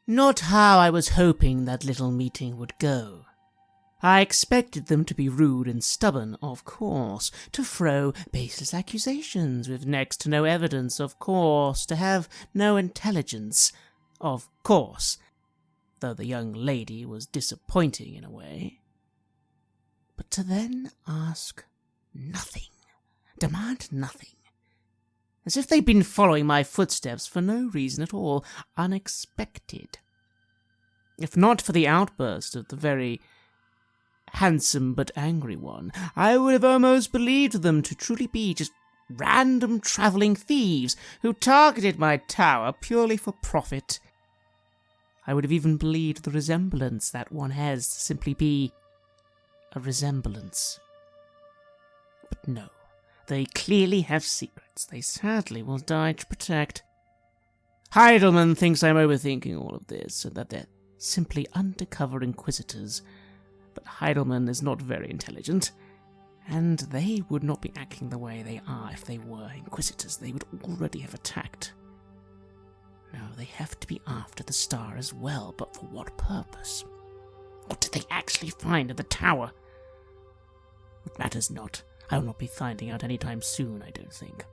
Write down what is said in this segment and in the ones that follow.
Not how I was hoping that little meeting would go. I expected them to be rude and stubborn, of course, to throw baseless accusations with next to no evidence, of course, to have no intelligence, of course, though the young lady was disappointing in a way. But to then ask nothing, demand nothing, as if they'd been following my footsteps for no reason at all, unexpected. If not for the outburst of the very handsome but angry one, I would have almost believed them to truly be just random travelling thieves who targeted my tower purely for profit. I would have even believed the resemblance that one has to simply be a resemblance. But no, they clearly have secrets they sadly will die to protect. Heidelman thinks I'm overthinking all of this, and that they're simply undercover inquisitors. But Heidelman is not very intelligent, and they would not be acting the way they are if they were inquisitors. They would already have attacked. No, they have to be after the star as well, but for what purpose? What did they actually find at the tower? It matters not. I will not be finding out any time soon, I don't think.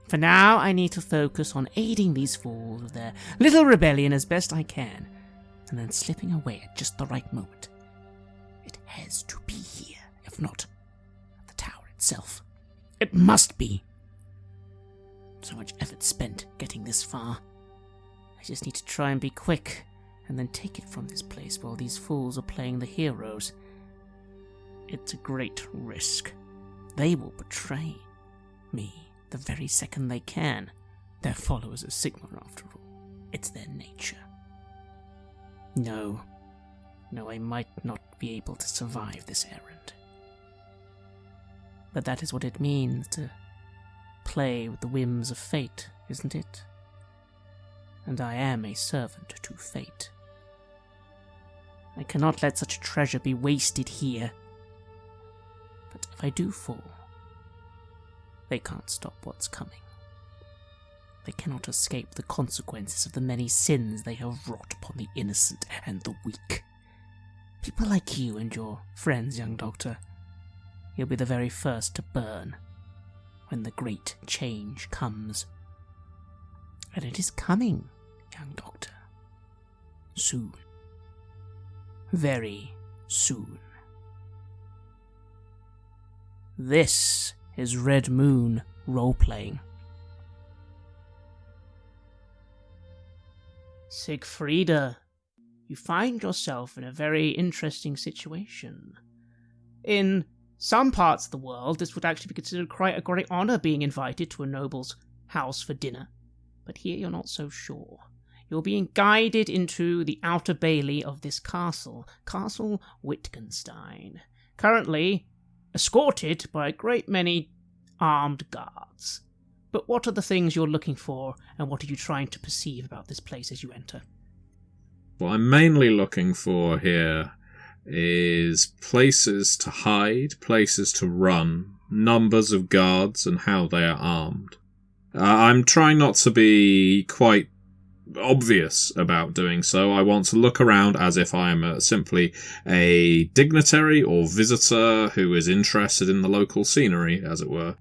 For now, I need to focus on aiding these fools with their little rebellion as best I can, and then slipping away at just the right moment. It has to be here, if not at the tower itself. It must be. So much effort spent getting this far. I just need to try and be quick, and then take it from this place while these fools are playing the heroes. It's a great risk. They will betray me the very second they can. They're followers of Sigma, after all. It's their nature. No, I might not be able to survive this errand. But that is what it means to play with the whims of fate, isn't it? And I am a servant to fate. I cannot let such treasure be wasted here. But if I do fall, they can't stop what's coming. They cannot escape the consequences of the many sins they have wrought upon the innocent and the weak. People like you and your friends, young doctor, you'll be the very first to burn when the great change comes. And it is coming, young doctor. Soon. Very soon. This is Red Moon Roleplaying. Siegfrieda, you find yourself in a very interesting situation. In some parts of the world, this would actually be considered quite a great honour being invited to a noble's house for dinner. But here you're not so sure. You're being guided into the outer bailey of this castle, Castle Wittgenstein, currently escorted by a great many armed guards. But what are the things you're looking for, and what are you trying to perceive about this place as you enter? What I'm mainly looking for here is places to hide, places to run, numbers of guards, and how they are armed. I'm trying not to be quite obvious about doing so. I want to look around as if I am simply a dignitary or visitor who is interested in the local scenery, as it were.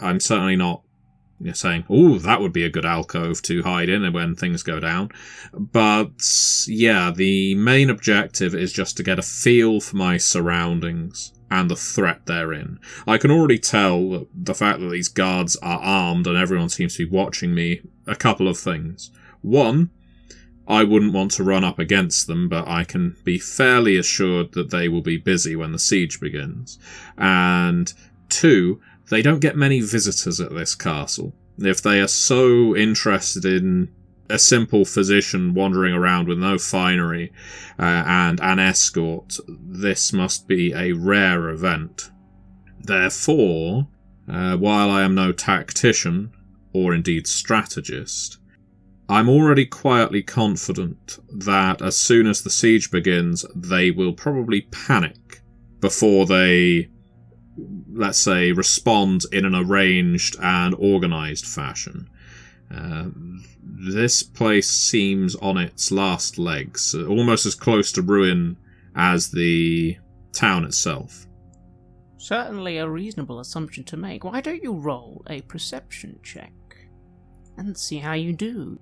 I'm certainly not saying, "Oh, that would be a good alcove to hide in when things go down." But yeah, the main objective is just to get a feel for my surroundings and the threat therein. I can already tell that the fact that these guards are armed and everyone seems to be watching me, a couple of things. One, I wouldn't want to run up against them, but I can be fairly assured that they will be busy when the siege begins. And two, they don't get many visitors at this castle. If they are so interested in a simple physician wandering around with no finery and an escort, this must be a rare event. Therefore, while I am no tactician, or indeed strategist, I'm already quietly confident that as soon as the siege begins, they will probably panic before they, let's say, respond in an arranged and organised fashion. this place seems on its last legs, almost as close to ruin as the town itself. Certainly a reasonable assumption to make. Why don't you roll a perception check and see how you do?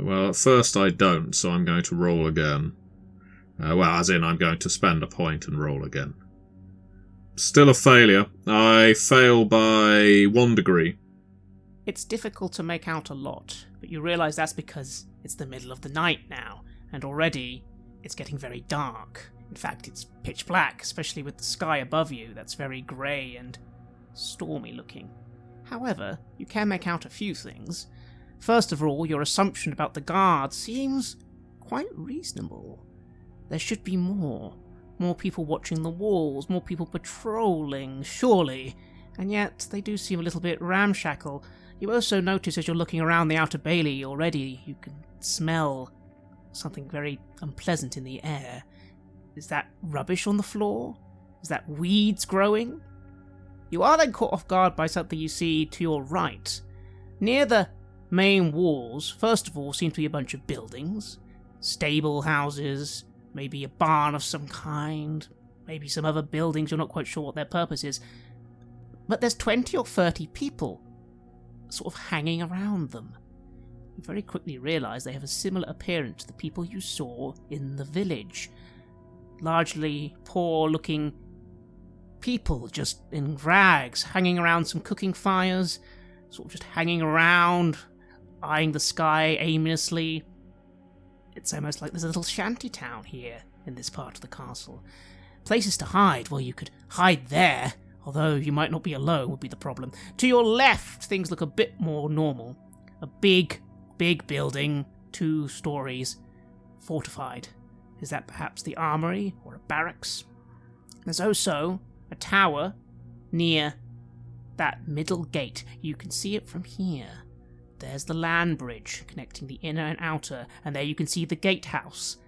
Well, at first I don't, so I'm going to roll again. As in I'm going to spend a point and roll again. Still a failure. I fail by 1 degree. It's difficult to make out a lot, but you realise that's because it's the middle of the night now, and already it's getting very dark. In fact, it's pitch black, especially with the sky above you that's very grey and stormy looking. However, you can make out a few things. First of all, your assumption about the guards seems quite reasonable. There should be more. More people watching the walls, more people patrolling, surely. And yet, they do seem a little bit ramshackle. You also notice as you're looking around the outer bailey already, you can smell something very unpleasant in the air. Is that rubbish on the floor? Is that weeds growing? You are then caught off guard by something you see to your right. Near the main walls, first of all, seem to be a bunch of buildings. Stable houses, maybe a barn of some kind, maybe some other buildings, you're not quite sure what their purpose is. But there's 20 or 30 people sort of hanging around them. You very quickly realise they have a similar appearance to the people you saw in the village. Largely poor-looking people just in rags, hanging around some cooking fires, sort of just hanging around, eyeing the sky aimlessly. It's almost like there's a little shanty town here in this part of the castle. Places to hide, well, you could hide there, although you might not be alone would be the problem. To your left, things look a bit more normal. A big building, 2 stories, fortified. Is that perhaps the armory or a barracks? There's also a tower near that middle gate. You can see it from here. There's the land bridge connecting the inner and outer, and there you can see the gatehouse.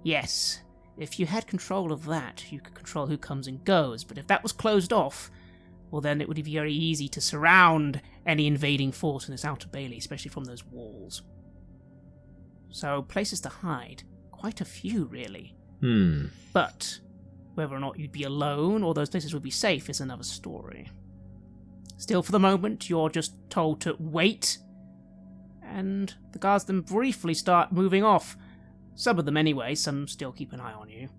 Yes, if you had control of that, you could control who comes and goes, but if that was closed off, well then it would be very easy to surround any invading force in this outer bailey, especially from those walls. So, places to hide. Quite a few, really. But whether or not you'd be alone or those places would be safe is another story. Still, for the moment, you're just told to wait, and the guards then briefly start moving off. Some of them anyway, some still keep an eye on you.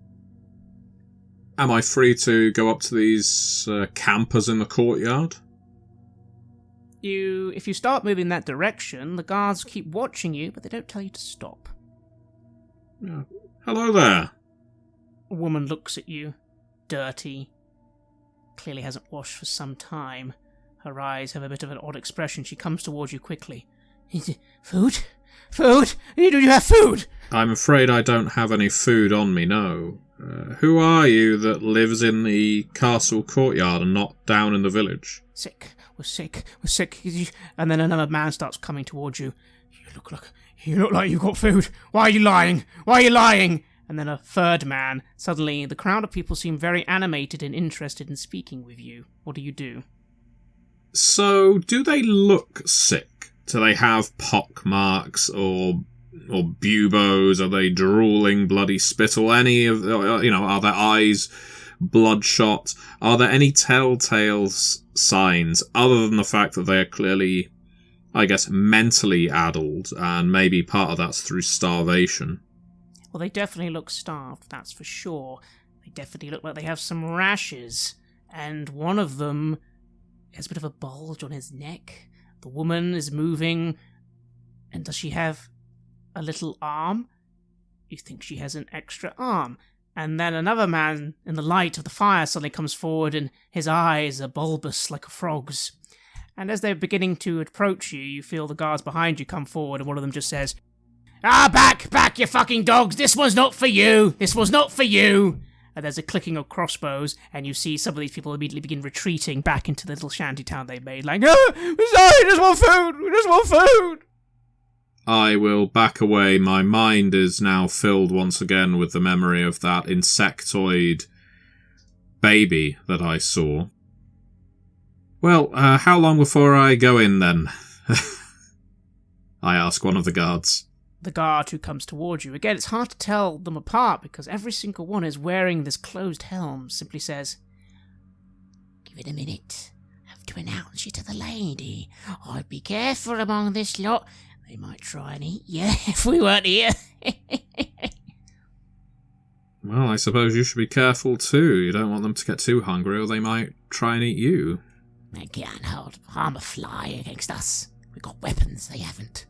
Am I free to go up to these campers in the courtyard? If you start moving that direction, the guards keep watching you, but they don't tell you to stop. Hello there. A woman looks at you, dirty. Clearly hasn't washed for some time. Her eyes have a bit of an odd expression. She comes towards you quickly. Food? Food? Do you have food? I'm afraid I don't have any food on me, no. Who are you that lives in the castle courtyard and not down in the village? We're sick. And then another man starts coming towards you. You look like you've got food. Why are you lying? And then a third man. Suddenly, the crowd of people seem very animated and interested in speaking with you. What do? So, do they look sick? Do they have pock marks or buboes? Are they drooling bloody spittle? Any of, are their eyes bloodshot? Are there any telltale signs other than the fact that they are clearly, I guess, mentally addled, and maybe part of that's through starvation? Well, they definitely look starved, that's for sure. They definitely look like they have some rashes, and one of them has a bit of a bulge on his neck. The woman is moving, and does she have a little arm? You think she has an extra arm. And then another man in the light of the fire suddenly comes forward, and his eyes are bulbous like a frog's. And as they're beginning to approach you, you feel the guards behind you come forward, and one of them just says, back, you fucking dogs! This one's not for you! And there's a clicking of crossbows, and you see some of these people immediately begin retreating back into the little shanty town they made, like, sorry, we just want food! I will back away. My mind is now filled once again with the memory of that insectoid baby that I saw. Well, how long before I go in then? I ask one of the guards. The guard who comes towards you, again, it's hard to tell them apart because every single one is wearing this closed helm, simply says, "Give it a minute. I have to announce you to the lady. I'd be careful among this lot. They might try and eat you if we weren't here." Well, I suppose you should be careful too. You don't want them to get too hungry or they might try and eat you. They can't harm a fly against us. We've got weapons, they haven't.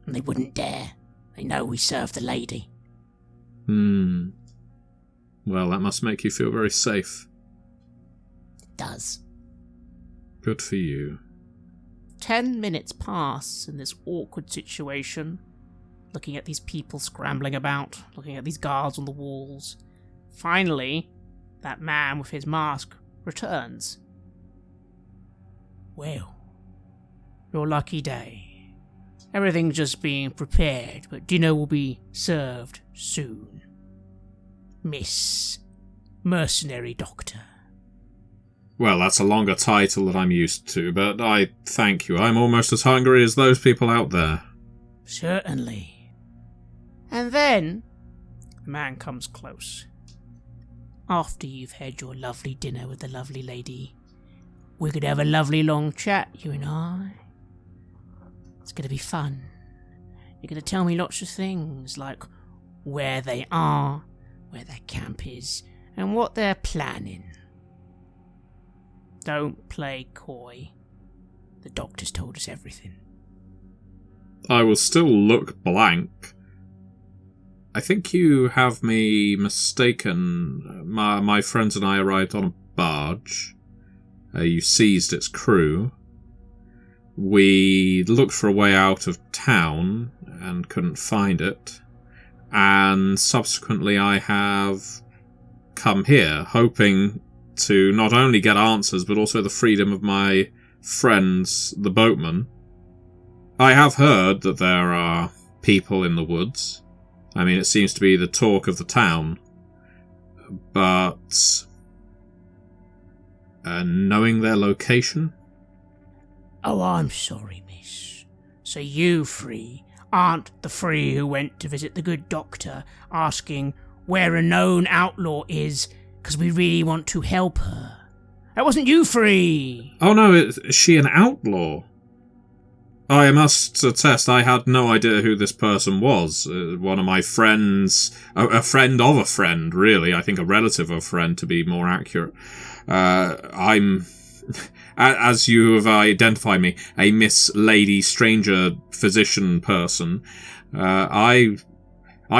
And they wouldn't dare. They know we serve the lady. Well, that must make you feel very safe. It does. Good for you. 10 minutes pass in this awkward situation, looking at these people scrambling about, looking at these guards on the walls. Finally, that man with his mask returns. "Well, your lucky day. Everything's just being prepared, but dinner will be served soon. Miss Mercenary Doctor." Well, that's a longer title than I'm used to, but I thank you. I'm almost as hungry as those people out there. "Certainly." And then the man comes close. "After you've had your lovely dinner with the lovely lady, we could have a lovely long chat, you and I. It's going to be fun. You're going to tell me lots of things, like where they are, where their camp is, and what they're planning. Don't play coy. The doctor's told us everything." I will still look blank. I think you have me mistaken. My friends and I arrived on a barge. You seized its crew. We looked for a way out of town and couldn't find it. And subsequently I have come here, hoping to not only get answers, but also the freedom of my friends, the boatmen. I have heard that there are people in the woods. I mean, it seems to be the talk of the town. But knowing their location? "Oh, I'm sorry, miss. So you three aren't the three who went to visit the good doctor, asking where a known outlaw is, because we really want to help her. That wasn't you three." Oh no, is she an outlaw? I must attest, I had no idea who this person was. One of my friends, a friend of a friend, really. I think a relative of a friend, to be more accurate. I'm, as you have identified me, a Miss Lady Stranger physician person. I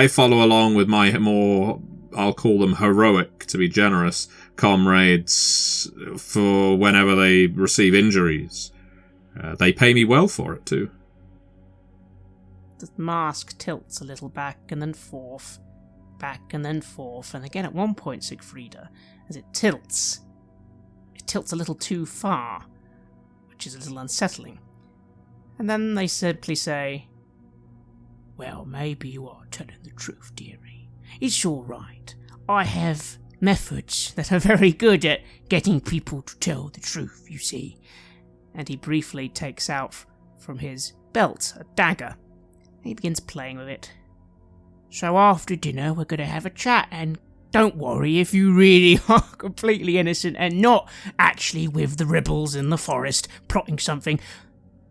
follow along with my more, I'll call them heroic, to be generous, comrades for whenever they receive injuries. They pay me well for it, too. The mask tilts a little back and then forth, and again at one point, Siegfrieda, as it tilts a little too far, which is a little unsettling. And then they simply say, "Well, maybe you are telling the truth, dearie. It's all right. I have methods that are very good at getting people to tell the truth, you see." And he briefly takes out from his belt a dagger. He begins playing with it. "So after dinner we're going to have a chat, and don't worry if you really are completely innocent and not actually with the rebels in the forest plotting something.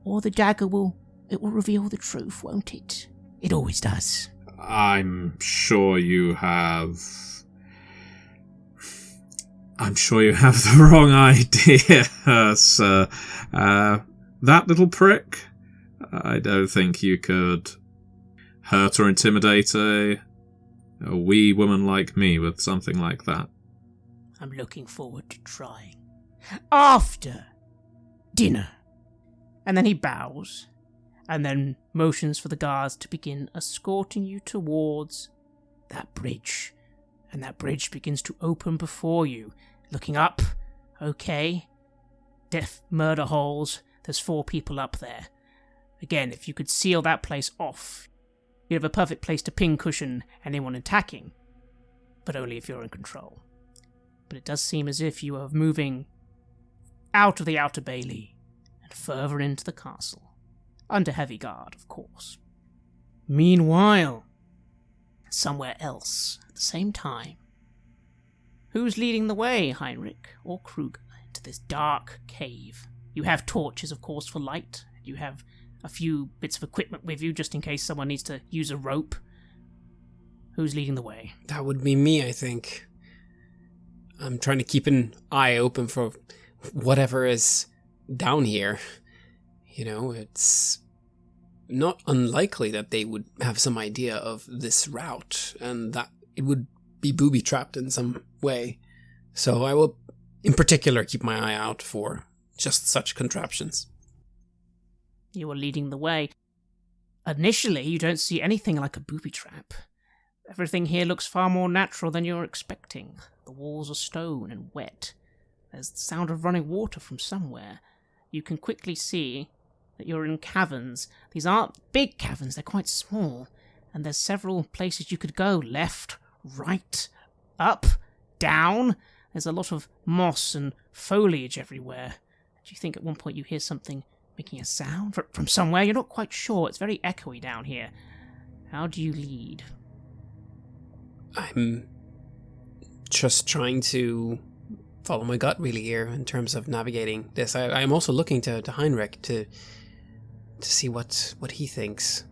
Or the dagger will reveal the truth, won't it? It always does." I'm sure you have the wrong idea, sir. That little prick? I don't think you could hurt or intimidate a wee woman like me with something like that. "I'm looking forward to trying. After dinner." And then he bows, and then motions for the guards to begin escorting you towards that bridge. And that bridge begins to open before you. Looking up, okay, death murder holes, there's 4 people up there. Again, if you could seal that place off, you'd have a perfect place to pin cushion anyone attacking, but only if you're in control. But it does seem as if you are moving out of the outer bailey and further into the castle. under heavy guard, of course. Meanwhile, somewhere else, at the same time, who's leading the way, Heinrich or Kruger, into this dark cave? You have torches, of course, for light. You have a few bits of equipment with you, just in case someone needs to use a rope. Who's leading the way? That would be me, I think. I'm trying to keep an eye open for whatever is down here. You know, it's not unlikely that they would have some idea of this route, and that it would be booby-trapped in some way. So I will, in particular, keep my eye out for just such contraptions. You are leading the way. Initially, you don't see anything like a booby trap. Everything here looks far more natural than you're expecting. The walls are stone and wet. There's the sound of running water from somewhere. You can quickly see that you're in caverns. These aren't big caverns, they're quite small. And there's several places you could go. Left, right, up, down. There's a lot of moss and foliage everywhere. Do you think at one point you hear something making a sound from somewhere? You're not quite sure. It's very echoey down here. How do you lead? I'm just trying to follow my gut really here in terms of navigating this. I'm also looking to Heinrich to see what he thinks.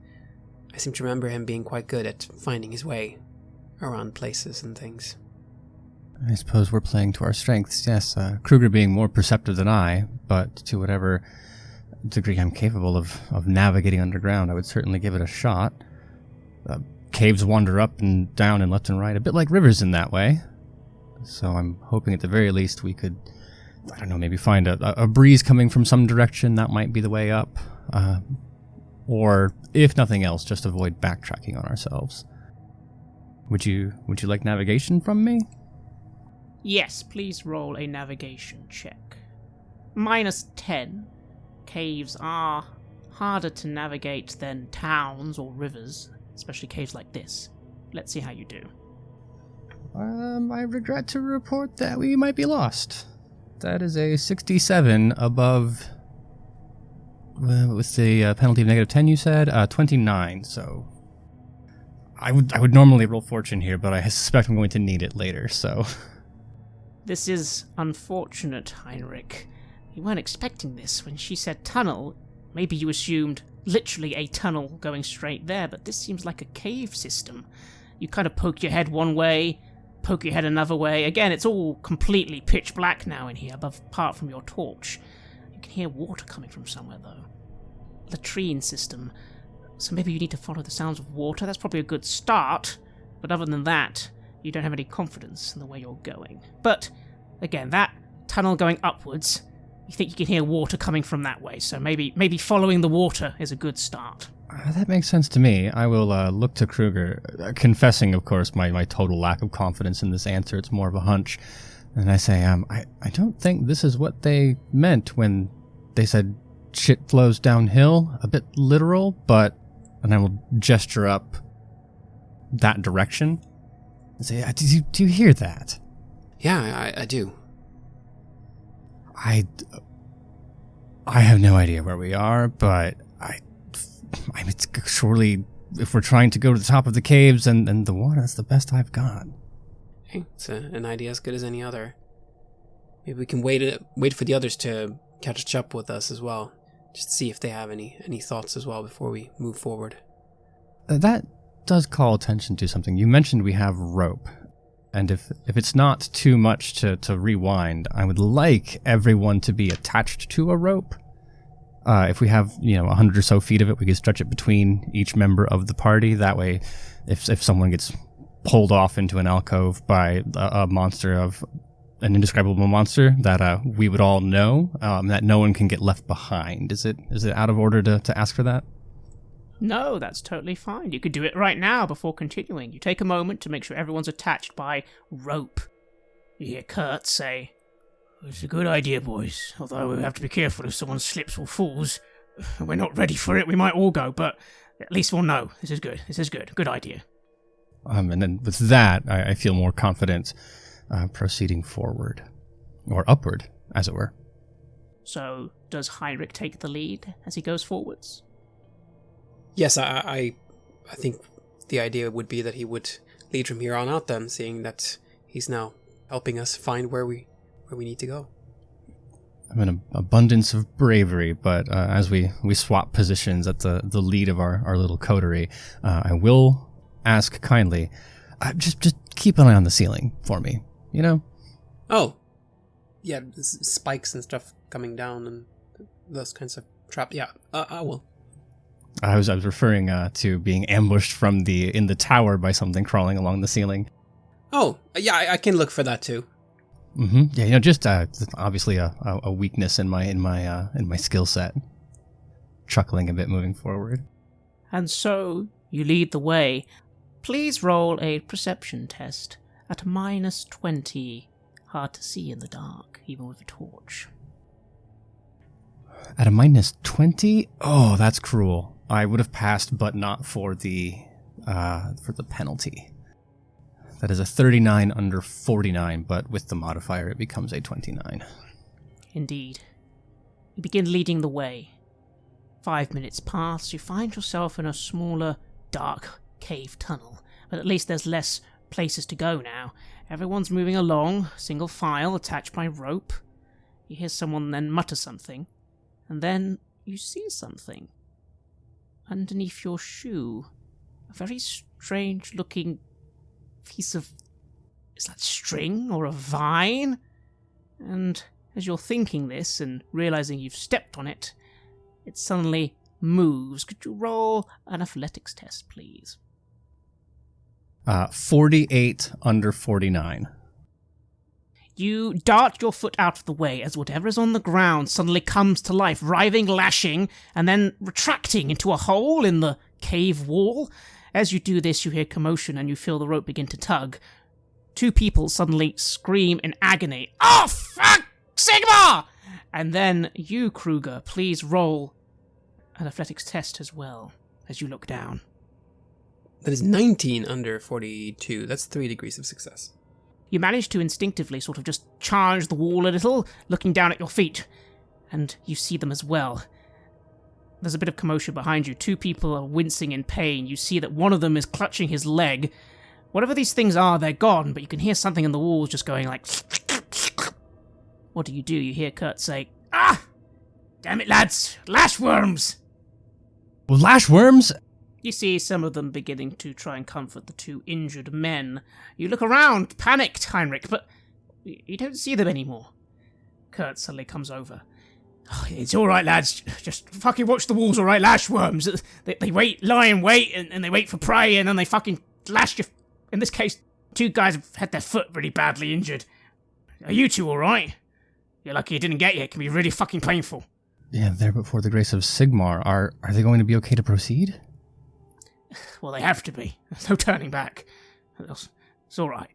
I seem to remember him being quite good at finding his way around places and things. I suppose we're playing to our strengths, yes. Kruger being more perceptive than I, but to whatever degree I'm capable of navigating underground, I would certainly give it a shot. Caves wander up and down and left and right, a bit like rivers in that way. So I'm hoping at the very least we could, I don't know, maybe find a breeze coming from some direction. That might be the way up. Or, if nothing else, just avoid backtracking on ourselves. Would you like navigation from me? Yes, please roll a navigation check. -10. Caves are harder to navigate than towns or rivers, especially caves like this. Let's see how you do. I regret to report that we might be lost. That is a 67 above, with the penalty of -10 you said, 29, so I would normally roll fortune here, but I suspect I'm going to need it later, so... This is unfortunate, Heinrich. You weren't expecting this. When she said tunnel, maybe you assumed literally a tunnel going straight there, but this seems like a cave system. You kind of poke your head one way, poke your head another way. Again, it's all completely pitch black now in here, apart from your torch. You can hear water coming from somewhere, though. Latrine system. So maybe you need to follow the sounds of water. That's probably a good start, but other than that, you don't have any confidence in the way you're going. But, again, that tunnel going upwards, you think you can hear water coming from that way, so maybe following the water is a good start. That makes sense to me. I will look to Kruger, confessing, of course, my total lack of confidence in this answer. It's more of a hunch. And I say, I don't think this is what they meant when they said shit flows downhill. A bit literal, but... And I will gesture up that direction. And say, do you hear that? Yeah, I do. I have no idea where we are, but I mean, it's surely, if we're trying to go to the top of the caves and the water, that's the best I've got. Hey, it's an idea as good as any other. Maybe we can wait for the others to catch up with us as well. Just to see if they have any thoughts as well before we move forward. That does call attention to something. You mentioned we have rope. And if it's not too much to rewind, I would like everyone to be attached to a rope. If we have, 100 or so feet of it, we can stretch it between each member of the party. That way, if someone gets pulled off into an alcove by a monster of an indescribable monster, that we would all know, that no one can get left behind. Is it out of order to ask for that? No, that's totally fine. You could do it right now before continuing. You take a moment to make sure everyone's attached by rope. You hear Kurt say, "It's a good idea, boys, although we have to be careful if someone slips or falls. We're not ready for it, we might all go, but at least we'll know. This is good. Good idea." And then with that, I feel more confident proceeding forward. Or upward, as it were. So, does Heinrich take the lead as he goes forwards? Yes, I think the idea would be that he would lead from here on out then, seeing that he's now helping us find where we need to go. I'm in an abundance of bravery, but as we swap positions at the lead of our little coterie, I will ask kindly, just keep an eye on the ceiling for me, you know? Oh, yeah, spikes and stuff coming down and those kinds of traps. Yeah, I will. I was referring to being ambushed in the tower by something crawling along the ceiling. Oh, yeah, I can look for that too. Mm-hmm. Yeah, just obviously a weakness in my skill set. Chuckling a bit moving forward. And so, you lead the way. Please roll a perception test at -20. Hard to see in the dark, even with a torch. At a -20? Oh, that's cruel. I would have passed, but not for the penalty. That is a 39 under 49, but with the modifier it becomes a 29. Indeed. You begin leading the way. 5 minutes pass, you find yourself in a smaller, dark cave tunnel, but at least there's less places to go now. Everyone's moving along, single file, attached by rope. You hear someone then mutter something, and then you see something. Underneath your shoe, a very strange-looking piece of... is that string or a vine? And as you're thinking this and realizing you've stepped on it, it suddenly moves. Could you roll an athletics test, please? 48 under 49. You dart your foot out of the way as whatever is on the ground suddenly comes to life, writhing, lashing, and then retracting into a hole in the cave wall. As you do this, you hear commotion and you feel the rope begin to tug. 2 people suddenly scream in agony. Oh, fuck! Sigmar! And then you, Kruger, please roll an athletics test as well, as you look down. That is 19 under 42. That's 3 degrees of success. You manage to instinctively sort of just charge the wall a little, looking down at your feet. And you see them as well. There's a bit of commotion behind you. 2 people are wincing in pain. You see that one of them is clutching his leg. Whatever these things are, they're gone, but you can hear something in the walls just going like... What do? You hear Kurt say, "Ah! Damn it, lads! Lashworms!" Well, lashworms? You see some of them beginning to try and comfort the 2 injured men. You look around, panicked, Heinrich, but you don't see them anymore. Kurt suddenly comes over. "Oh, it's all right, lads. Just fucking watch the walls, all right, lashworms. They lie in wait, and they wait for prey, and then they fucking lash you. In this case, 2 guys have had their foot really badly injured. Are you 2 all right? You're lucky it didn't get you. It can be really fucking painful." Yeah, there but for the grace of Sigmar. Are they going to be okay to proceed? Well, they have to be. There's no turning back. It's all right.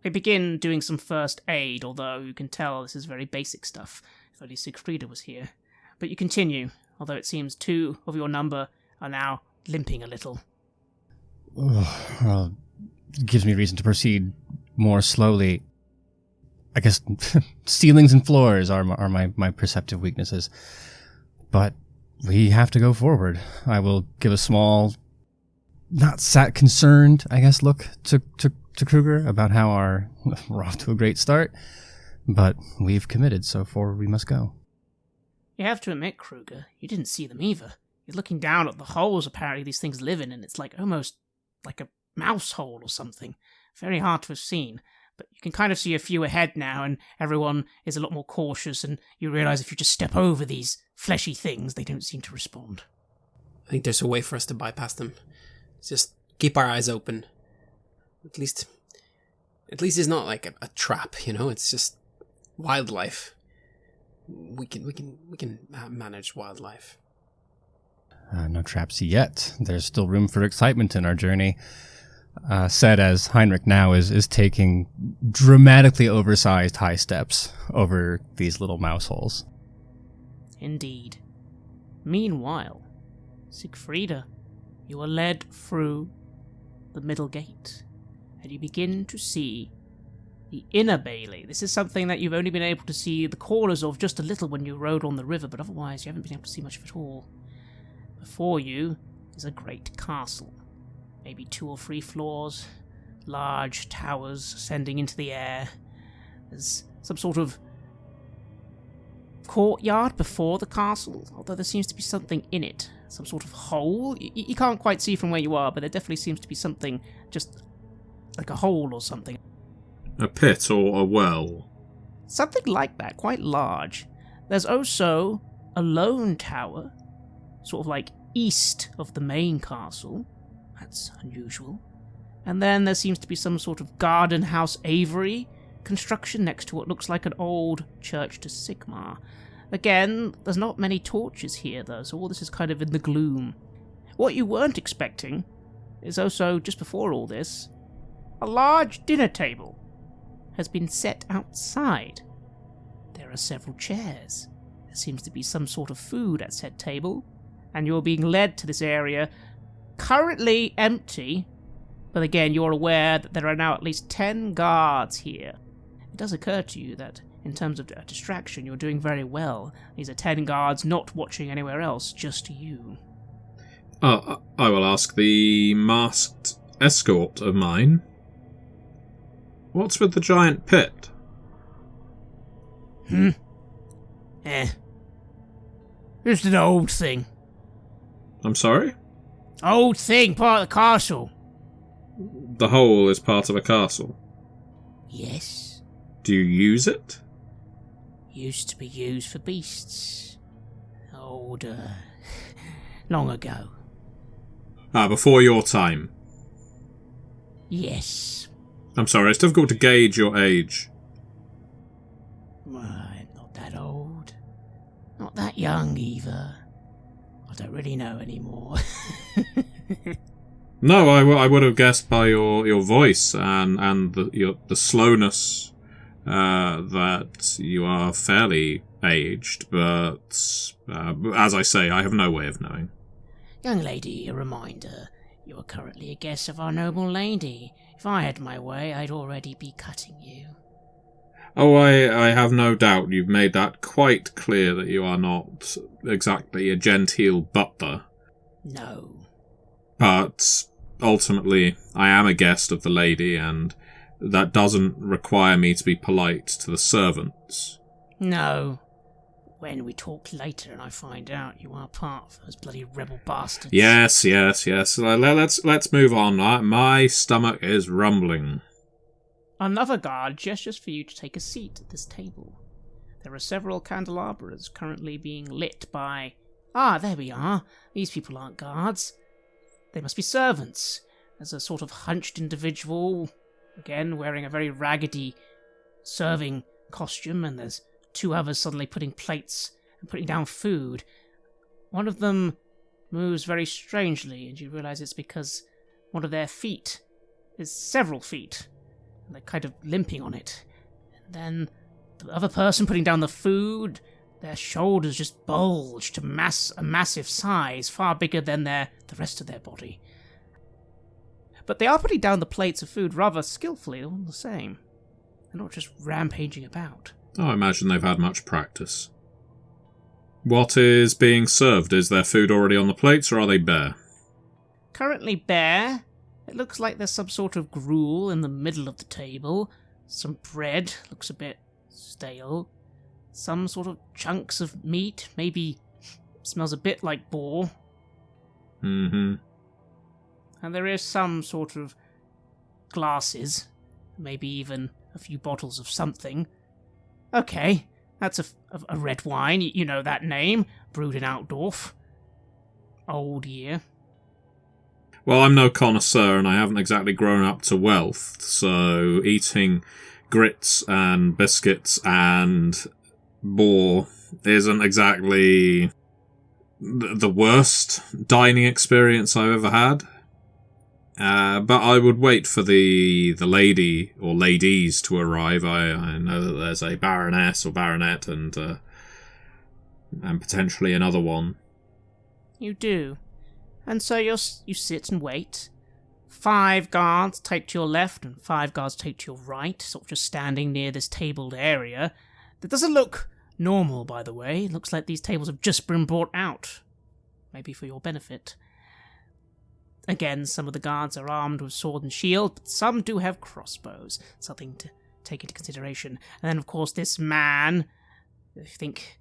They begin doing some first aid, although you can tell this is very basic stuff. If only Siegfrieda was here. But you continue, although it seems 2 of your number are now limping a little. Well, it gives me reason to proceed more slowly. I guess ceilings and floors are my perceptive weaknesses. But we have to go forward. I will give a small, not concerned, I guess, look to Kruger about how we're off to a great start. But we've committed, so forward we must go. You have to admit, Kruger, you didn't see them either. You're looking down at the holes apparently these things live in, and it's like almost like a mouse hole or something. Very hard to have seen. But you can kind of see a few ahead now, and everyone is a lot more cautious, and you realize if you just step over these fleshy things, they don't seem to respond. I think there's a way for us to bypass them. Just keep our eyes open. At least it's not like a trap, you know? It's just wildlife. We can manage wildlife. No traps yet. There's still room for excitement in our journey. Said as Heinrich now is taking dramatically oversized high steps over these little mouse holes. Indeed. Meanwhile, Siegfrieda, you are led through the middle gate, and you begin to see the inner bailey. This is something that you've only been able to see the corners of just a little when you rode on the river, but otherwise you haven't been able to see much of it all. Before you, is a great castle. Maybe 2 or 3 floors, large towers ascending into the air. There's some sort of courtyard before the castle, although there seems to be something in it. Some sort of hole. You can't quite see from where you are, but there definitely seems to be something, just like a hole or something. A pit or a well? Something like that, quite large. There's also a lone tower, sort of like east of the main castle. That's unusual. And then there seems to be some sort of garden house aviary construction next to what looks like an old church to Sigmar. Again, there's not many torches here though, so all this is kind of in the gloom. What you weren't expecting is also, just before all this, a large dinner table has been set outside. There are several chairs. There seems to be some sort of food at said table, and you're being led to this area, currently empty, but again, you're aware that there are now at least 10 guards here. It does occur to you that, in terms of distraction, you're doing very well. These are 10 guards not watching anywhere else, just you. I will ask the masked escort of mine. What's with the giant pit? Just an old thing. I'm sorry? Old thing, part of the castle. The hole is part of a castle. Yes. Do you use it? Used to be used for beasts. Long ago. Before your time. Yes. I'm sorry, it's difficult to gauge your age. Not that old. Not that young, either. I don't really know anymore. No, I would have guessed by your voice and the slowness that you are fairly aged, but as I say, I have no way of knowing. Young lady, a reminder. You are currently a guest of our noble lady. If I had my way, I'd already be cutting you. Oh, I have no doubt you've made that quite clear that you are not exactly a genteel butler. No. But ultimately, I am a guest of the lady, and that doesn't require me to be polite to the servants. No. When we talk later and I find out you are part of those bloody rebel bastards. Yes. Let's move on. My stomach is rumbling. Another guard gestures for you to take a seat at this table. There are several candelabras currently being lit by... there we are. These people aren't guards. They must be servants. There's a sort of hunched individual, again wearing a very raggedy serving costume, and there's 2 others suddenly putting plates and putting down food. One of them moves very strangely, and you realize it's because one of their feet is several feet, and they're kind of limping on it. And then the other person putting down the food, their shoulders just bulge to a massive size, far bigger than the rest of their body. But they are putting down the plates of food rather skillfully, all the same. They're not just rampaging about. I imagine they've had much practice. What is being served? Is their food already on the plates, or are they bare? Currently bare. It looks like there's some sort of gruel in the middle of the table. Some bread, looks a bit stale. Some sort of chunks of meat, maybe smells a bit like boar. Mm-hmm. And there is some sort of glasses, maybe even a few bottles of something. Okay, that's a red wine, you know that name, brewed in Altdorf. Old year. Well, I'm no connoisseur, and I haven't exactly grown up to wealth, so eating grits and biscuits and boar isn't exactly the worst dining experience I've ever had. But I would wait for the lady or ladies to arrive. I know that there's a baroness or baronet and potentially another one. You do. And so you sit and wait. 5 guards take to your left and 5 guards take to your right, sort of just standing near this tabled area. That doesn't look normal, by the way. It looks like these tables have just been brought out. Maybe for your benefit. Again, some of the guards are armed with sword and shield, but some do have crossbows. Something to take into consideration. And then, of course, this man, I think,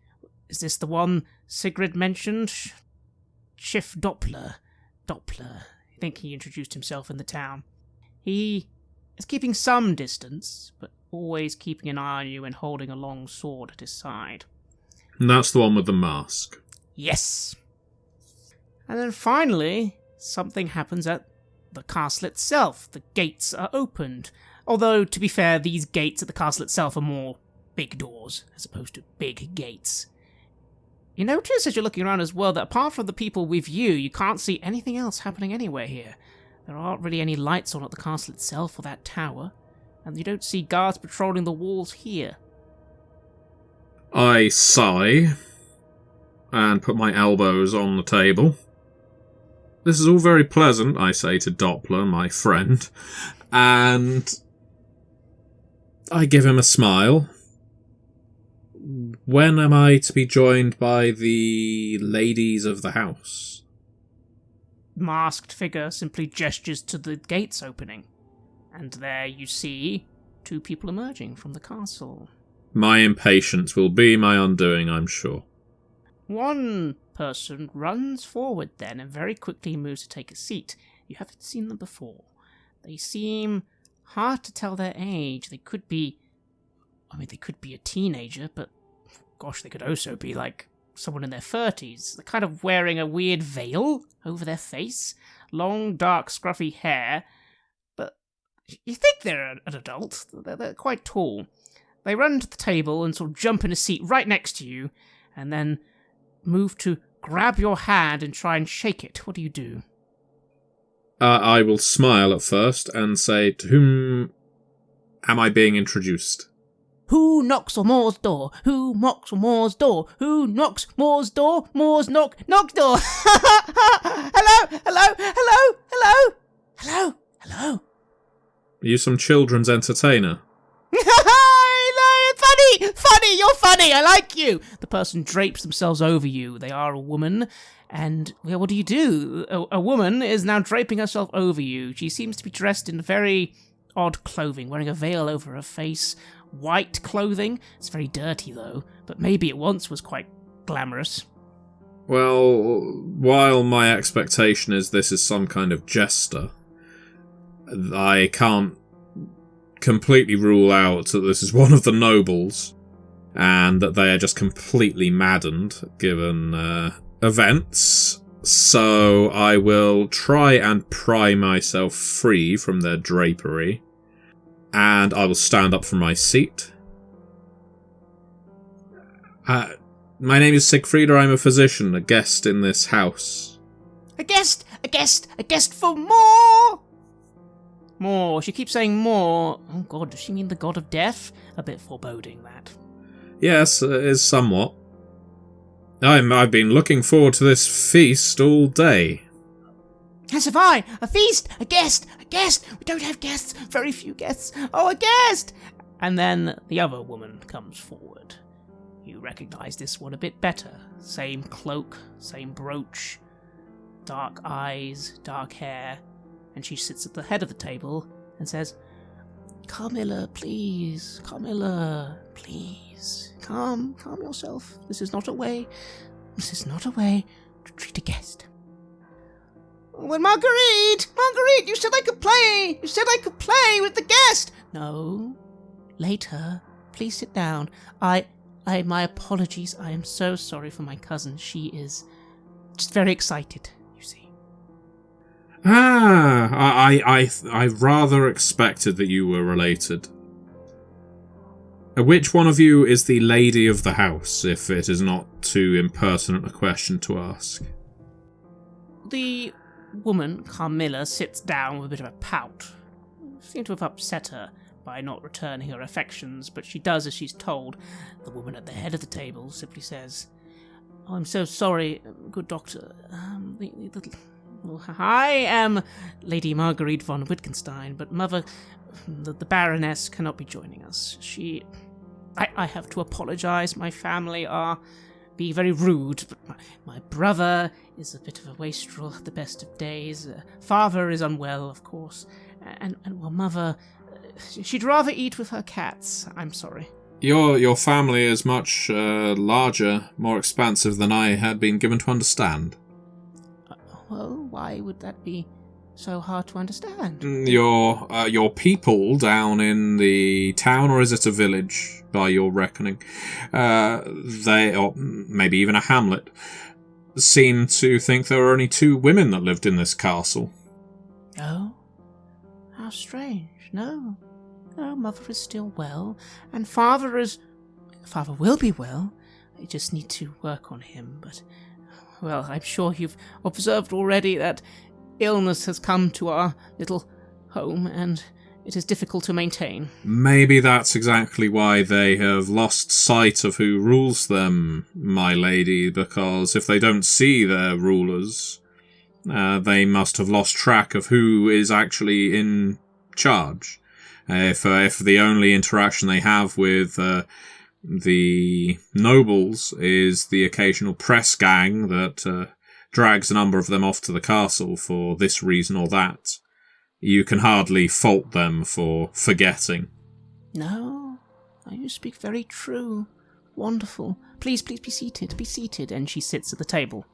is this the one Sigrid mentioned? Schiff Doppler. I think he introduced himself in the town. He is keeping some distance, but always keeping an eye on you and holding a long sword at his side. And that's the one with the mask. Yes. And then finally, something happens at the castle itself. The gates are opened. Although, to be fair, these gates at the castle itself are more big doors, as opposed to big gates. You notice as you're looking around as well that apart from the people with you, you can't see anything else happening anywhere here. There aren't really any lights on at the castle itself or that tower, and you don't see guards patrolling the walls here. I sigh and put my elbows on the table. This is all very pleasant, I say to Doppler, my friend, and I give him a smile. When am I to be joined by the ladies of the house? Masked figure simply gestures to the gates opening, and there you see 2 people emerging from the castle. My impatience will be my undoing, I'm sure. One person runs forward then and very quickly moves to take a seat. You haven't seen them before. They seem hard to tell their age. They could be a teenager, but gosh, they could also be like someone in their 30s. They're kind of wearing a weird veil over their face, long, dark, scruffy hair, but you think they're an adult. They're quite tall. They run to the table and sort of jump in a seat right next to you, and then move to grab your hand and try and shake it. What do you do? I will smile at first and say, to whom am I being introduced? Who knocks on Moore's door? Who knocks on Moore's door? Who knocks Moore's door? Moore's knock door. Hello, hello, hello, hello, hello, hello. Are you some children's entertainer? Funny, you're funny, I like you. The person drapes themselves over you. They are a woman, and well, what do? A woman is now draping herself over you. She seems to be dressed in very odd clothing, wearing a veil over her face, white clothing. It's very dirty, though, but maybe it once was quite glamorous. Well, while my expectation is this is some kind of jester, I can't completely rule out that this is one of the nobles, and that they are just completely maddened given events. So I will try and pry myself free from their drapery, and I will stand up from my seat. My name is Siegfried, I'm a physician, a guest in this house. A guest for more! More. She keeps saying more. Oh god, does she mean the god of death? A bit foreboding, that. Yes, it is somewhat. I've been looking forward to this feast all day. As have I. A feast! A guest! We don't have guests. Very few guests. Oh, a guest! And then the other woman comes forward. You recognise this one a bit better. Same cloak, same brooch, dark eyes, dark hair. And she sits at the head of the table and says, Camilla, please. Camilla, please. Calm yourself. This is not a way to treat a guest. Well, Marguerite, you said I could play. You said I could play with the guest. No, later. Please sit down. My apologies. I am so sorry for my cousin. She is just very excited, you see. I rather expected that you were related. Which one of you is the lady of the house, if it is not too impertinent a question to ask? The woman, Camilla, sits down with a bit of a pout. Seems to have upset her by not returning her affections, but she does as she's told. The woman at the head of the table simply says, Oh, I'm so sorry, good doctor. I am Lady Marguerite von Wittgenstein, but Mother, the Baroness, cannot be joining us. I have to apologise. My family are be very rude, but my brother is a bit of a wastrel at the best of days. Father is unwell, of course, and well, Mother, she'd rather eat with her cats. I'm sorry. Your family is much larger, more expansive than I had been given to understand. Well, why would that be so hard to understand? Your people down in the town, or is it a village by your reckoning? Or maybe even a hamlet, seem to think there were only 2 women that lived in this castle. Oh? How strange. No, Mother is still well, and Father will be well. I just need to work on him, but, well, I'm sure you've observed already that illness has come to our little home, and it is difficult to maintain. Maybe that's exactly why they have lost sight of who rules them, my lady, because if they don't see their rulers, they must have lost track of who is actually in charge. If the only interaction they have with the nobles is the occasional press gang that drags a number of them off to the castle for this reason or that, you can hardly fault them for forgetting. No, you speak very true. Wonderful. Please be seated, be seated. And she sits at the table.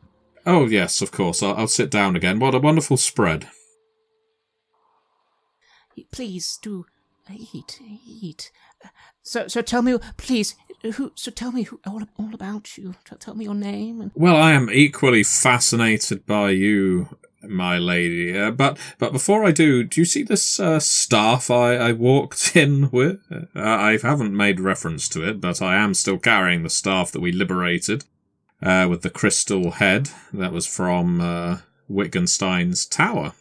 Oh, yes, of course. I'll sit down again. What a wonderful spread. Please do eat. So tell me, please. Tell me all about you. Tell me your name. Well, I am equally fascinated by you, my lady. But before I do you see this staff I walked in with? I haven't made reference to it, but I am still carrying the staff that we liberated with the crystal head that was from Wittgenstein's tower.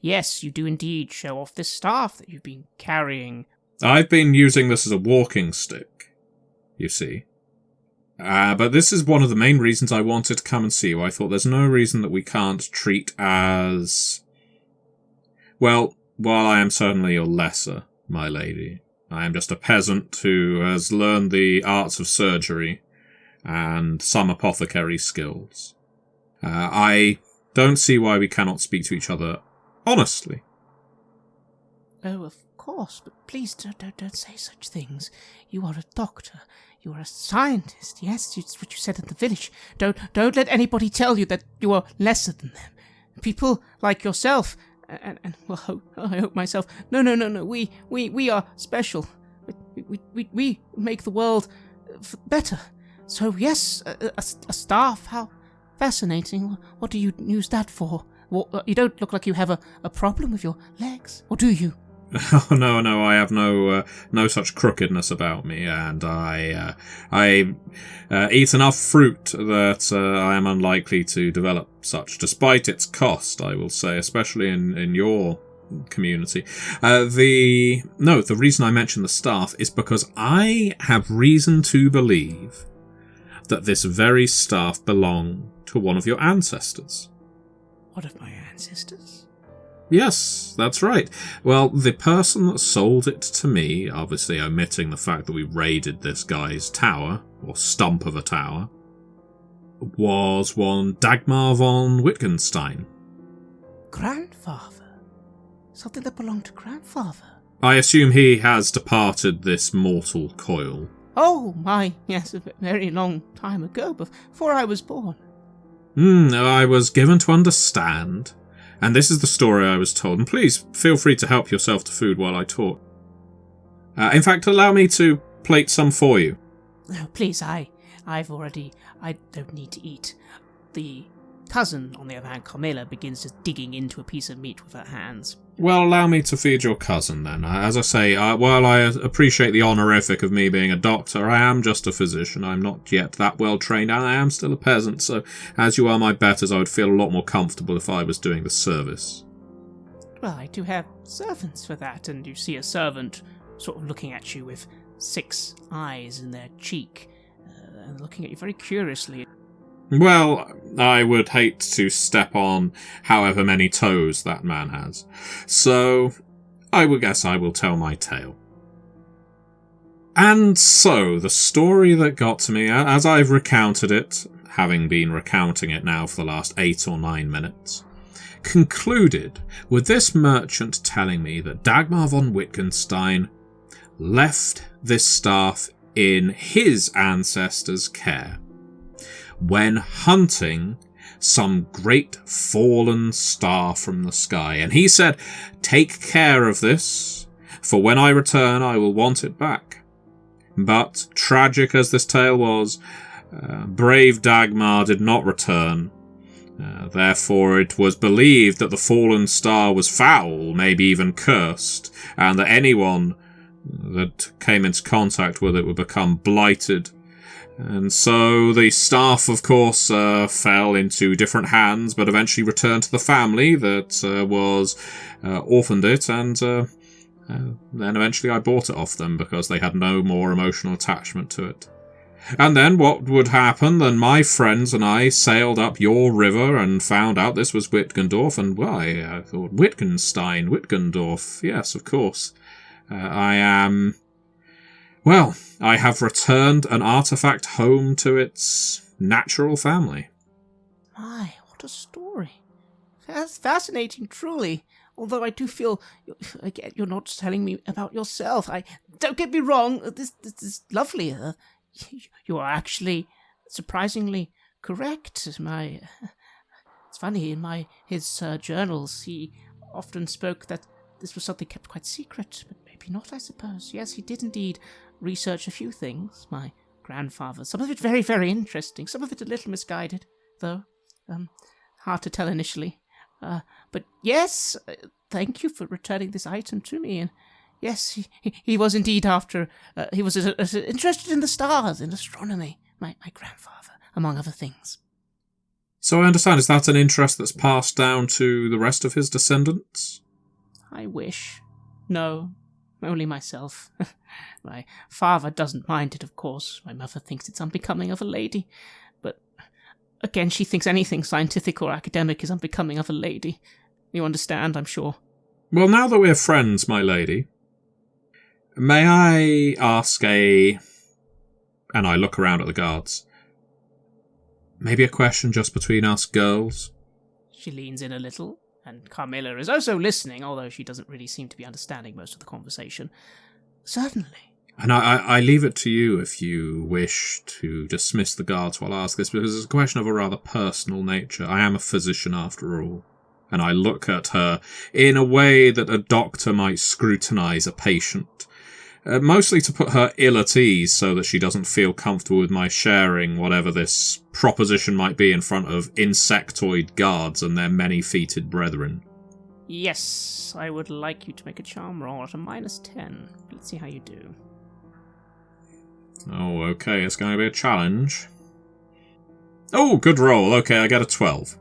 Yes, you do indeed show off this staff that you've been carrying. I've been using this as a walking stick, you see. But this is one of the main reasons I wanted to come and see you. I thought there's no reason that we can't treat as... Well, while I am certainly your lesser, my lady, I am just a peasant who has learned the arts of surgery and some apothecary skills. I don't see why we cannot speak to each other honestly. Oh, of course, but please don't say such things. You are a doctor. You are a scientist. Yes, it's what you said in the village. Don't let anybody tell you that you are lesser than them. People like yourself, and well, I hope myself. No. We are special. We make the world better. So yes, a staff. How fascinating. What do you use that for? Well, you don't look like you have a problem with your legs, or do you? Oh, no, I have no such crookedness about me, and I eat enough fruit that I am unlikely to develop such, despite its cost, I will say, especially in your community. The reason I mention the staff is because I have reason to believe that this very staff belonged to one of your ancestors. One of my ancestors? Yes, that's right. Well, the person that sold it to me, obviously omitting the fact that we raided this guy's tower, or stump of a tower, was one Dagmar von Wittgenstein. Grandfather? Something that belonged to grandfather? I assume he has departed this mortal coil. Oh, my, yes, a very long time ago, before I was born. I was given to understand, and this is the story I was told, and please feel free to help yourself to food while I talk. In fact, allow me to plate some for you. No, please, I don't need to eat. The cousin, on the other hand, Camilla, begins just digging into a piece of meat with her hands. Well, allow me to feed your cousin, then. As I say, while I appreciate the honorific of me being a doctor, I am just a physician. I'm not yet that well trained, and I am still a peasant, so as you are my betters, I would feel a lot more comfortable if I was doing the service. Well, I do have servants for that, and you see a servant sort of looking at you with 6 eyes in their cheek, and looking at you very curiously. Well, I would hate to step on however many toes that man has. So, I would guess I will tell my tale. And so, the story that got to me, as I've recounted it, having been recounting it now for the last 8 or 9 minutes, concluded with this merchant telling me that Dagmar von Wittgenstein left this staff in his ancestors' care when hunting some great fallen star from the sky. And he said, "Take care of this, for when I return I will want it back." But, tragic as this tale was, brave Dagmar did not return. Therefore it was believed that the fallen star was foul, maybe even cursed, and that anyone that came into contact with it would become blighted. And so the staff, of course, fell into different hands, but eventually returned to the family that was orphaned it, and then eventually I bought it off them because they had no more emotional attachment to it. And then what would happen? Then my friends and I sailed up your river and found out this was Wittgendorf, and why, I thought, Wittgenstein, Wittgendorf, yes, of course. I have returned an artifact home to its natural family. My, what a story. That's fascinating, truly. Although I do feel, again, you're not telling me about yourself. Don't get me wrong, this is lovely. You are actually surprisingly correct. It's funny, in his journals, he often spoke that this was something kept quite secret, but maybe not, I suppose. Yes, he did indeed research a few things, my grandfather. Some of it very, very interesting. Some of it a little misguided, though. Hard to tell initially. But yes, thank you for returning this item to me. And yes, he was indeed he was interested in the stars, in astronomy, my grandfather, among other things. So I understand, is that an interest that's passed down to the rest of his descendants? I wish. No, only myself. My father doesn't mind it, of course. My mother thinks it's unbecoming of a lady. But, again, she thinks anything scientific or academic is unbecoming of a lady. You understand, I'm sure. Well, now that we're friends, my lady, may I ask and I look around at the guards, maybe a question just between us girls? She leans in a little, and Camilla is also listening, although she doesn't really seem to be understanding most of the conversation. Certainly. And I leave it to you if you wish to dismiss the guards while I ask this, because it's a question of a rather personal nature. I am a physician after all, and I look at her in a way that a doctor might scrutinize a patient. Mostly to put her ill at ease so that she doesn't feel comfortable with my sharing whatever this proposition might be in front of insectoid guards and their many-feeted brethren. Yes, I would like you to make a charm roll at a -10. Let's see how you do. Oh, okay, it's going to be a challenge. Oh, good roll. Okay, I get a 12.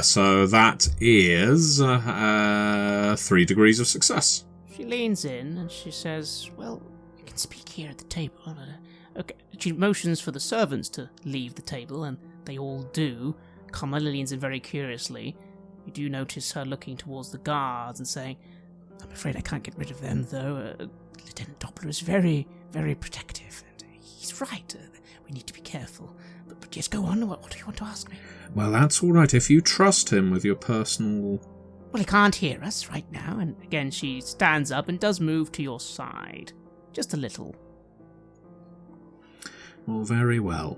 So that is 3 degrees of success. She leans in and she says, "Well, you can speak here at the table." Okay. She motions for the servants to leave the table, and they all do. Camilla leans in very curiously. You do notice her looking towards the guards and saying, "I'm afraid I can't get rid of them, though. Lieutenant Doppler is very, very protective, and he's right. We need to be careful. But yes, go on. What do you want to ask me?" Well, that's all right if you trust him with your personal... "Well, he can't hear us right now." And again, she stands up and does move to your side. Just a little. Well, very well.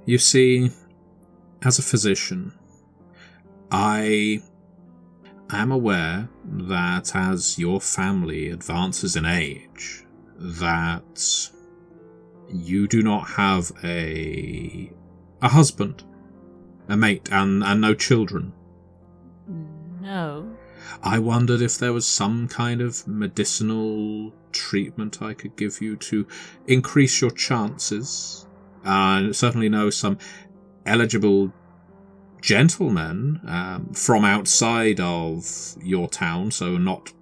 You see, as a physician, I am aware that as your family advances in age, that you do not have a husband, a mate, and no children. No. I wondered if there was some kind of medicinal treatment I could give you to increase your chances. I certainly know some eligible gentlemen from outside of your town, so not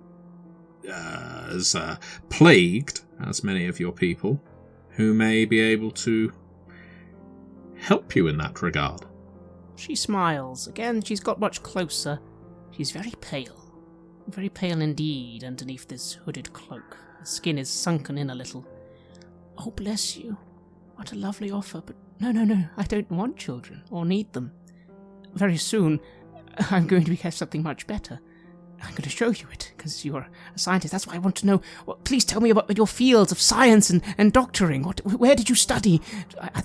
as plagued as many of your people, who may be able to help you in that regard. She smiles. Again, she's got much closer. She's very pale indeed underneath this hooded cloak. Her skin is sunken in a little. Oh, bless you. What a lovely offer, but no, I don't want children, or need them. Very soon, I'm going to have something much better. I'm going to show you it, because you're a scientist. That's why I want to know. Please tell me about your fields of science and doctoring. Where did you study?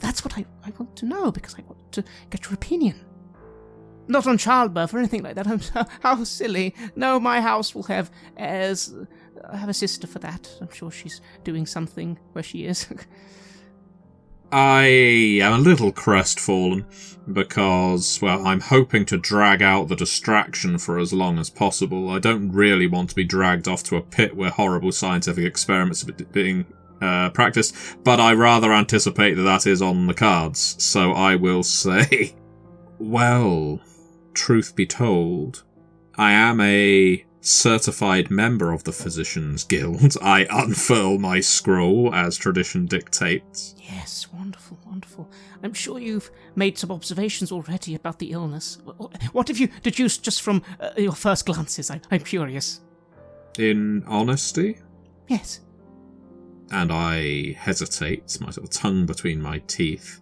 That's what I want to know, because I want to get your opinion. Not on childbirth or anything like that. How silly. No, my house will have heirs. I have a sister for that. I'm sure she's doing something where she is. I am a little crestfallen because, well, I'm hoping to drag out the distraction for as long as possible. I don't really want to be dragged off to a pit where horrible scientific experiments are being practiced, but I rather anticipate that is on the cards, so I will say, well, truth be told, I am a certified member of the Physicians Guild. I unfurl my scroll as tradition dictates. Yes, wonderful, wonderful. I'm sure you've made some observations already about the illness. What have you deduced just from your first glances? I'm curious. In honesty? Yes. And I hesitate, my little tongue between my teeth.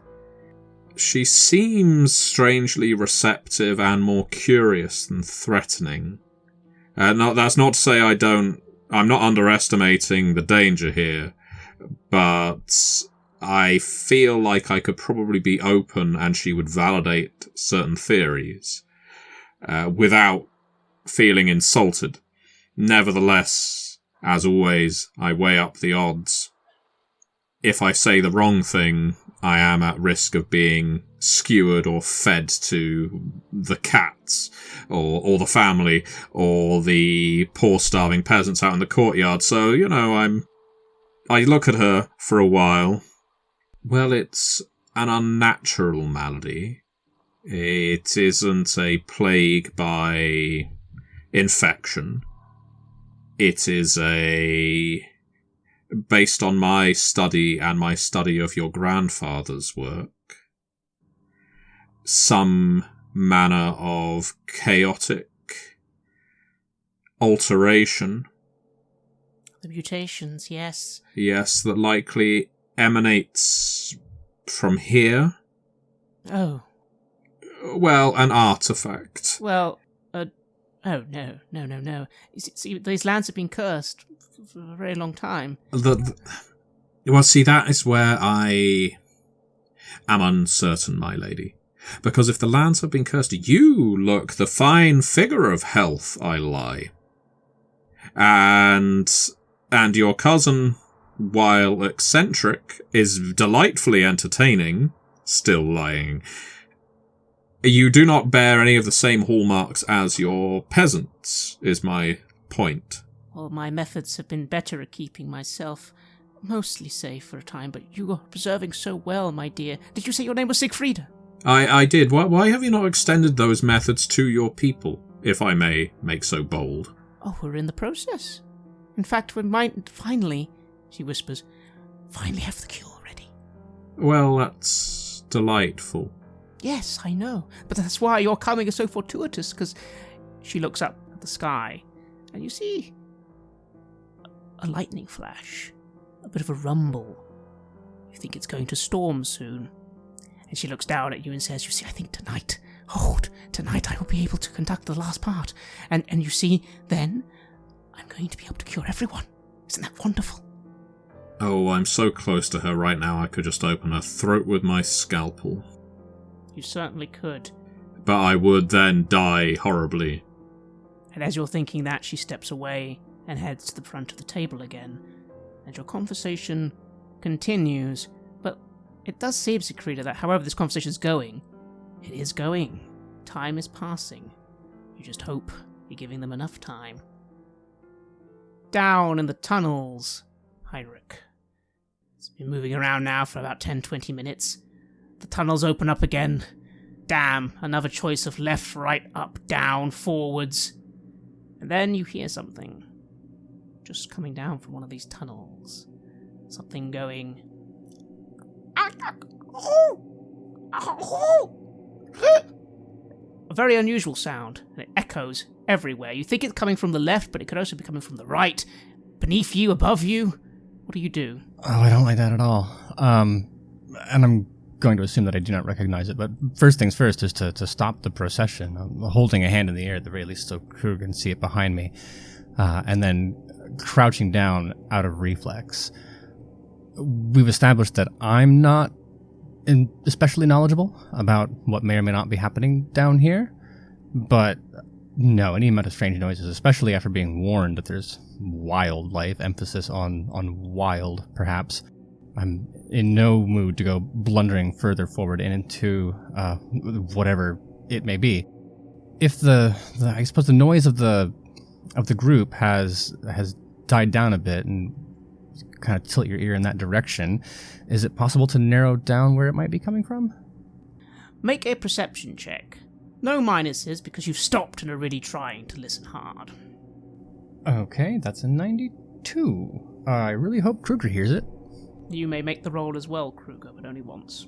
She seems strangely receptive and more curious than threatening. That's not to say I'm not underestimating the danger here, but I feel like I could probably be open and she would validate certain theories without feeling insulted. Nevertheless, as always, I weigh up the odds. If I say the wrong thing, I am at risk of being skewered or fed to the cats, or the family, or the poor starving peasants out in the courtyard. So, I look at her for a while. Well, it's an unnatural malady. It isn't a plague by infection. It is based on my study and my study of your grandfather's work, some manner of chaotic alteration. The mutations, yes. Yes, that likely emanates from here. Oh. Well, an artifact. Well, oh, no. See, these lands have been cursed for a very long time. Well, see, that is where I am uncertain, my lady. Because if the lands have been cursed, you look the fine figure of health, I lie. And your cousin, while eccentric, is delightfully entertaining, still lying. You do not bear any of the same hallmarks as your peasants, is my point. Well, my methods have been better at keeping myself mostly safe for a time, but you are preserving so well, my dear. Did you say your name was Siegfrieda? I did. Why have you not extended those methods to your people, if I may make so bold? Oh, we're in the process. In fact, we might finally, she whispers, finally have the cure ready. Well, that's delightful. Yes, I know. But that's why your coming is so fortuitous, because she looks up at the sky, and you see a lightning flash, a bit of a rumble. You think it's going to storm soon. And she looks down at you and says, you see, I think tonight I will be able to conduct the last part. And you see, then, I'm going to be able to cure everyone. Isn't that wonderful? Oh, I'm so close to her right now I could just open her throat with my scalpel. You certainly could. But I would then die horribly. And as you're thinking that, she steps away and heads to the front of the table again. And your conversation continues. But it does seem, Siegfrieda, that however this conversation is going, it is going. Time is passing. You just hope you're giving them enough time. Down in the tunnels, Heinrich. It's been moving around now for about 10-20 minutes. The tunnels open up again. Damn, another choice of left, right, up, down, forwards. And then you hear something. Just coming down from one of these tunnels. Something going... A very unusual sound, and it echoes everywhere. You think it's coming from the left, but it could also be coming from the right, beneath you, above you. What do you do? Oh, I don't like that at all. And I'm going to assume that I do not recognize it, but first things first is to stop the procession. I'm holding a hand in the air at the very least so Krug can see it behind me, and then crouching down out of reflex. We've established that I'm not especially knowledgeable about what may or may not be happening down here, but no, any amount of strange noises, especially after being warned that there's wildlife, emphasis on wild, perhaps. I'm in no mood to go blundering further forward and into whatever it may be. If the I suppose the noise of the group has died down a bit and kind of tilt your ear in that direction, is it possible to narrow down where it might be coming from? Make a perception check. No minuses, because you've stopped and are really trying to listen hard. Okay, that's a 92. I really hope Kruger hears it. You may make the roll as well, Kruger, but only once.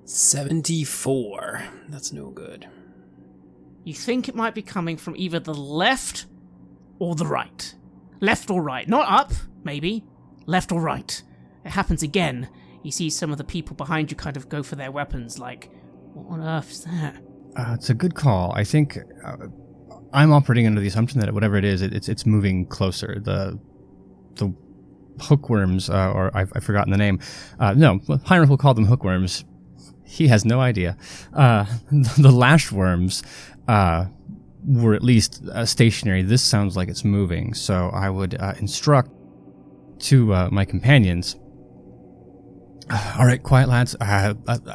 74. That's no good. You think it might be coming from either the left or the right. Left or right. Not up, maybe. Left or right. It happens again. You see some of the people behind you kind of go for their weapons, like, what on earth is that? It's a good call. I think I'm operating under the assumption that whatever it is, it's moving closer. The hookworms, or I've forgotten the name. No, Heinrich will call them hookworms. He has no idea. The lashworms were at least stationary. This sounds like it's moving, so I would instruct to my companions. All right, quiet lads.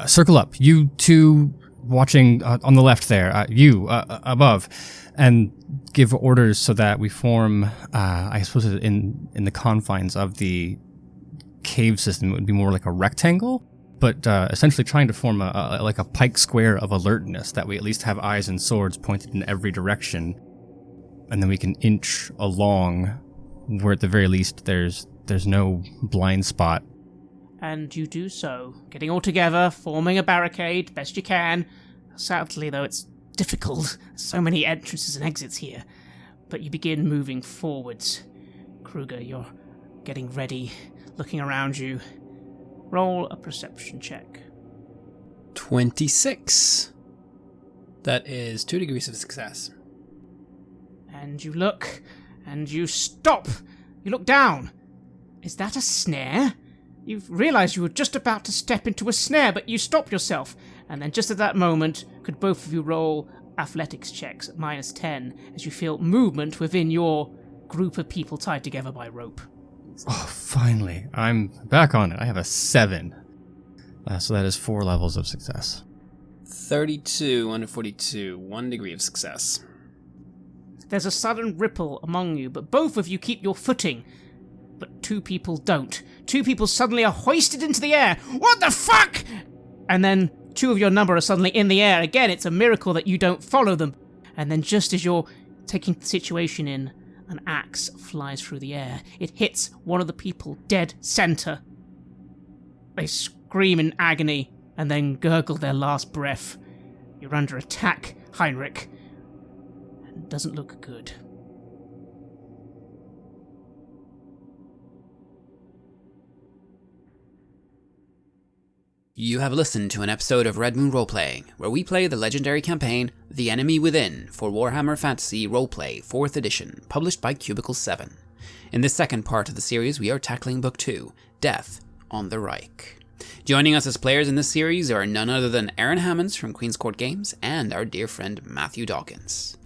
Circle up. You two watching on the left there. You above, and give orders so that we form. I suppose in the confines of the cave system, it would be more like a rectangle, but essentially trying to form like a pike square of alertness, that we at least have eyes and swords pointed in every direction, and then we can inch along where at the very least there's no blind spot. And you do so, getting all together, forming a barricade best you can. Sadly, though, it's difficult. So many entrances and exits here. But you begin moving forwards. Kruger, you're getting ready, looking around you. Roll a perception check. 26. That is 2 degrees of success. And you look, and you stop. You look down. Is that a snare? You've realised you were just about to step into a snare, but you stop yourself. And then just at that moment, could both of you roll athletics checks at -10 as you feel movement within your group of people tied together by rope. Oh, finally. I'm back on it. I have a 7. So that is 4 levels of success. 32 under 42. 1 degree of success. There's a sudden ripple among you, but both of you keep your footing. But 2 people don't. 2 people suddenly are hoisted into the air. What the fuck? And then 2 of your number are suddenly in the air. Again, it's a miracle that you don't follow them. And then just as you're taking the situation in, an axe flies through the air. It hits one of the people dead center. They scream in agony and then gurgle their last breath. You're under attack, Heinrich. And it doesn't look good. You have listened to an episode of Red Moon Roleplay, where we play the legendary campaign The Enemy Within for Warhammer Fantasy Roleplay 4th edition, published by Cubicle 7. In this second part of the series, we are tackling Book 2, Death on the Reich. Joining us as players in this series are none other than Aaron Hammonds from Queen's Court Games and our dear friend Matthew Dawkins.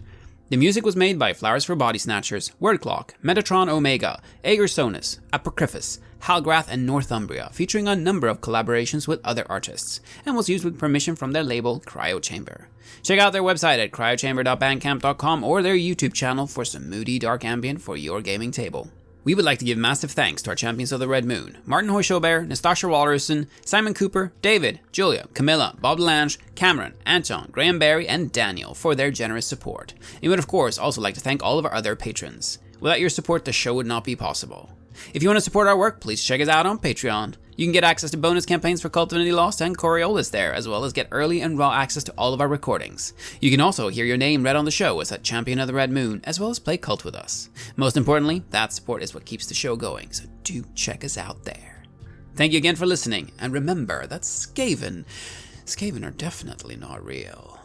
The music was made by Flowers for Body Snatchers, Wordclock, Metatron Omega, Ager Sonus, Apocryphus, Halgrath, and Northumbria, featuring a number of collaborations with other artists, and was used with permission from their label, Cryochamber. Check out their website at cryochamber.bandcamp.com or their YouTube channel for some moody, dark ambient for your gaming table. We would like to give massive thanks to our champions of the Red Moon, Martin Heuschober, Nastasia, Raulerson, Simon Cooper, David, Julia, Camilla, Bob Lange, Cameron, Antxon, Graham Barey, and Daniel for their generous support. And we would of course also like to thank all of our other patrons. Without your support, the show would not be possible. If you want to support our work, please check us out on Patreon. You can get access to bonus campaigns for Cult of Divinity Lost and Coriolis there, as well as get early and raw access to all of our recordings. You can also hear your name read on the show as a champion of the Red Moon, as well as play Cult with us. Most importantly, that support is what keeps the show going, so do check us out there. Thank you again for listening, and remember that Skaven are definitely not real.